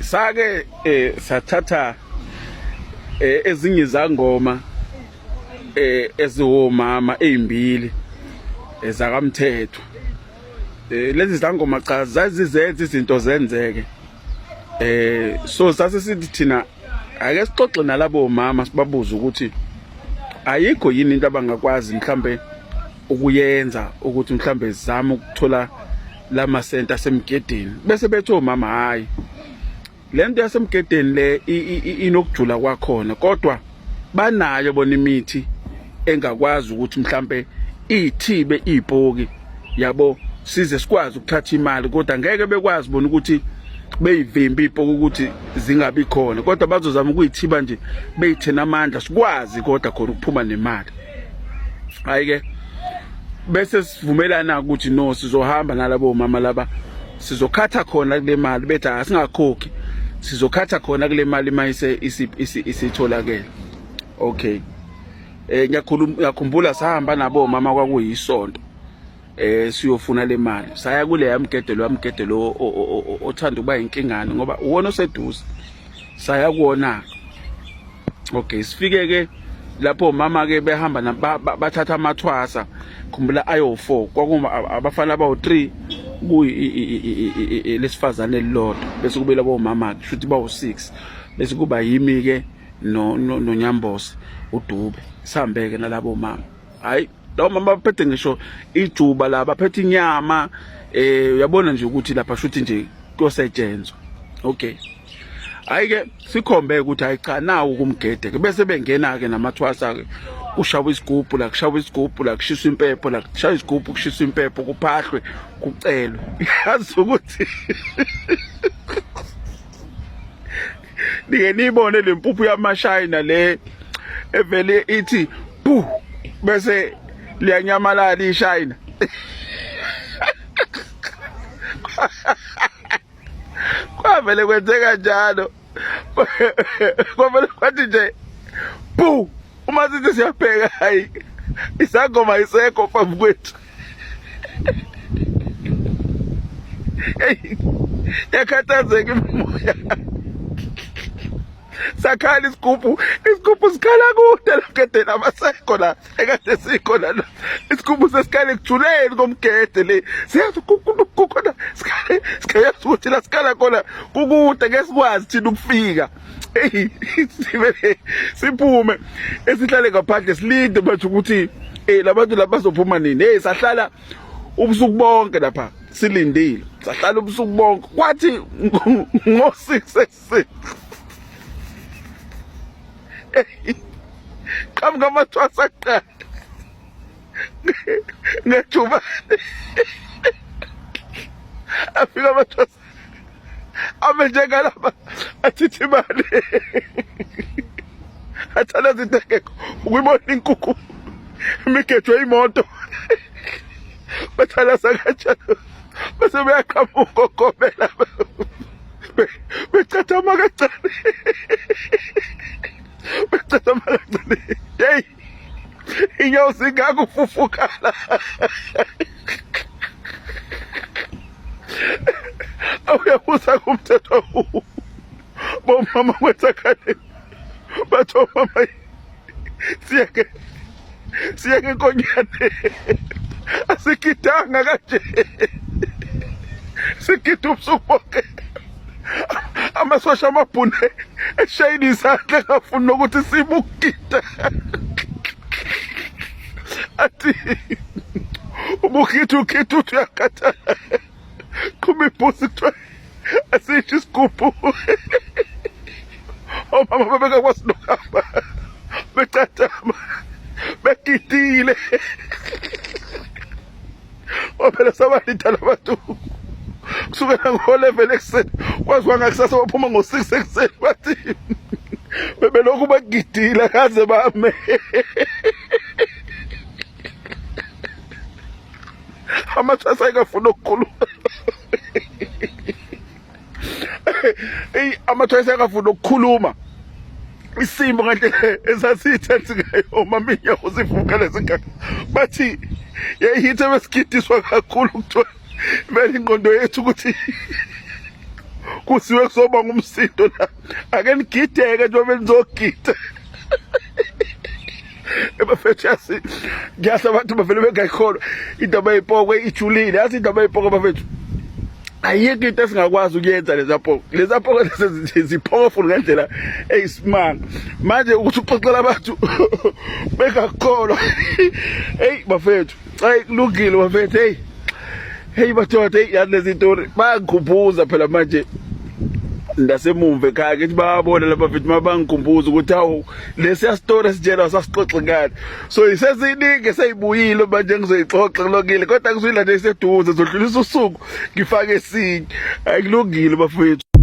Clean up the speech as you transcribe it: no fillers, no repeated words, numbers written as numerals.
Sake sathatha ezinye izangoma eziwomama ezimbili ezakamthetho. Lezi zangoma cha zazizenza izinto zenzeke. So sase sithi thina ake sixoxe nalabo mama sibabuza ukuthi ayikho yini into abangakwazi mhlambe ukuyenza ukuthi mhlambe zama ukuthola lama center asemgedeni bese bethi omama hayi lento yasemgedeni le inokujula kwakhona kodwa banayo bona imithi engakwazi ukuthi mhlambe ithibe izipoki yabo size sikwazi ukuthatha imali kodwa ngeke bekwazi bona ukuthi beyivimba izipoki ukuthi zingabi khona kodwa bazozama ukuyithiba nje beyithena amandla sikwazi kodwa khona ukuphuma nemali. Hayi ke bese sivumelana ukuthi no sizohamba nalabo mama laba sizokhatha khona kule mali bethi asingakhokhi sizokhatha khona kule mali mayise isitholakele. Okay, ngiyakhumbula sahamba nabo mama kwakuyisonto siyofuna le mali saya kule yamgedelo othanda ukuba inkingane ngoba uwona oseduze saya kuona. Okay, sifike ke lapho mama ke behamba bathatha amathwasa khumbula ayo 4 kwakuma abafana abawu 3 kuyi lesifazane elilodwa bese kube labo mama kushuthi bawu 6 bese kuba yimi ke no Nyambosi uDube sihambeke nalabo mama. Hayi lawo mama baphethe ngisho ijuba la baphethe inyama uyabona nje ukuthi lapha shuthi nje kuyosetshenzwa. Okay, hayi ke sikhombe ukuthi hayi cha nawo ukumgede ke bese bengena ke namathwasa ke ushawa isigubhu la kushawa isigubhu la kushiswa impepho la kushawa isigubhu kushiswa impepho kuphahlwe kucelwe yazi ukuthi nibone le mpuphu yamashayina le evele ithi bu bese liyanyamalala ishayina. Kwavele kwenzeka njalo kwavele kwathi nje bu uma sithi siyabheka hayi isangoma isekho phambi kwethu. Yakhathazeka imoya sakhala isigubhu sikhala kude lomgede abasekho la ekade sikho la isigubhu sesikhala kujuleni komgede le siyathi kukhona sikhaya ukuthi la sikhala khona kukude ngeke sikwazi thina ukufika. Sivele siphume esihlale ngaphandle silinde bathi ukuthi labantu laba bazophuma nini. Sahlala ubusuku bonke lapha silindile sahlala ubusuku bonke kwathi ngo6 qhamuka amathwasa aqala ngejuba afika amathwasa ame njengalapha athithi imali athala zitekeko ukuyibona inkukhu imigejwe imoto bathala sakajalo bese beyaqhamuka ukogobela becatama kancane becatama kancane hey inyawo zingakufufukala awuyabuza kumthetho bomama kwenzakale batho mama siyeke inkonyane asikidanga kanje sikida ubusuku bonke amasosha amabhune eshayini izandla ngafuna ukuthi sibukida athi ubukida ukida uthi uyakhathala qhuma ibhusi kuthiwa asisho isigubhu. Omama babekakwazi nokuhamba becatama begidile phela sabalida labantu kusukela ngo11 ekseni kwaziwa ngakusasa baphuma ngo6 ekseni bathi bebelokhu bagidile kaze bame. Amathwasa ayikafuna ukukhuluma amathwasa ayikafuna ukukhuluma isimo ngandlela esasithatha ngayo mama inyawo zivuka lezingaka bathi yayithe besigidiswa kakhulu kuthiwa vele ingqondo yethu ukuthi kusiwe kuzoba ngumsindo la. Ake nigideke njengoba nizogida. Bafethu yasi ngiyahla abantu bavele bengayikholwa indaba yepoko ijulile. Yazi indaba yepoko bafethu ayikho into esingakwazi ukuyenza leza poko zipowerful ngendlela eyisimanga. Manje ukuthi uxoxela abantu bengakholwa. Hey bafethu, hayi kulungile bafethu. Hey badoda, yazi lezi zinto bayangikhumbuza phela manje ndasemumva ekhaya ngithi bayabona lapha mfethu mabangikhumbuza ukuthi hawu lesiya story esitshela sasixoxe ngani. So iseziningi eseyibuyile manje ngizoyixoxa kulungile kodwa ngizuyila nje iseduze zodlulisa usuku ngifake esinye. Ayikulungile bafethu.